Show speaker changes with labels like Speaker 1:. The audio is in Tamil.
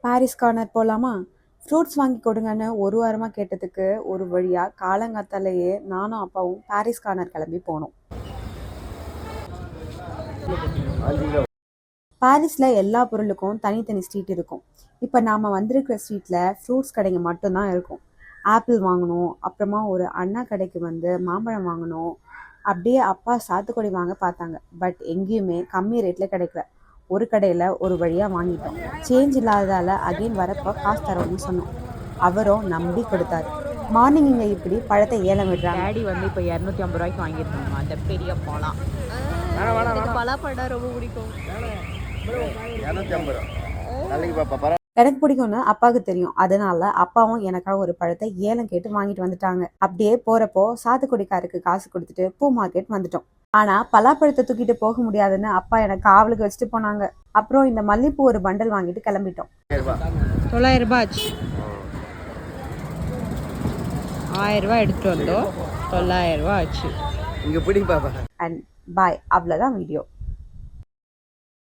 Speaker 1: பாரிஸ் கார்னர் போகலாமா? ஃப்ரூட்ஸ் வாங்கி கொடுங்கன்னு ஒரு வாரமாக கேட்டதுக்கு ஒரு வழியாக காலங்காத்தாலேயே நானும் அப்பாவும் பாரிஸ் கார்னர் கிளம்பி போனோம். பாரிஸில் எல்லா பொருளுக்கும் தனித்தனி ஸ்ட்ரீட் இருக்கும். இப்போ நாம் வந்திருக்கிற ஸ்ட்ரீட்டில் ஃப்ரூட்ஸ் கடைங்க மட்டும்தான் இருக்கும். ஆப்பிள் வாங்கணும், அப்புறமா ஒரு அண்ணா கடைக்கு வந்து மாம்பழம் வாங்கணும். அப்படியே அப்பா சாத்துக்குடி வாங்க பார்த்தாங்க. பட் எங்கேயுமே கம்மி ரேட்டில் கிடைக்கல. ஒரு கடையில் ஒரு வழியாக வாங்கிட்டோம். சேஞ்ச் இல்லாததால் அகைன் வரப்போ காசு தரோன்னு சொன்னோம். அவரும் நம்பி கொடுத்தாரு. மார்னிங் இங்கே இப்படி பழத்தை ஏலம் விடுறாங்க.
Speaker 2: டேடி வந்து இப்போ 250 ரூபாய்க்கு வாங்கியிருந்தாங்க அந்த பெரிய பழம். பலாப்பழம் ரொம்ப பிடிக்கும்.
Speaker 1: எனக்கு பிடிக்கும்னு அப்பாவுக்கு தெரியும். அதனால அப்பாவும் எனக்காக ஒரு பழத்தை ஏலம் கேட்டு வாங்கிட்டு வந்துட்டாங்க. அப்படியே போறப்போ சாத்துக்குடிக்காருக்கு காசு கொடுத்துட்டு பூ மார்க்கெட் வந்துட்டோம். ஆனா பலாப்பழத்தை தூக்கிட்டு போக முடியாதுன்னு அப்பா எனக்கு காவலுக்கு வச்சுட்டு போனாங்க. அப்புறம் இந்த மல்லிப்பூ ஒரு பண்டல் வாங்கிட்டு கிளம்பிட்டோம்.
Speaker 2: 900 ரூபாய் ஆச்சு. 1000 ரூபாய் எடுத்துட்டு வந்தோம். 900 ரூபாய் ஆச்சு.
Speaker 1: அண்ட் பாய். அவ்வளோதான் வீடியோ.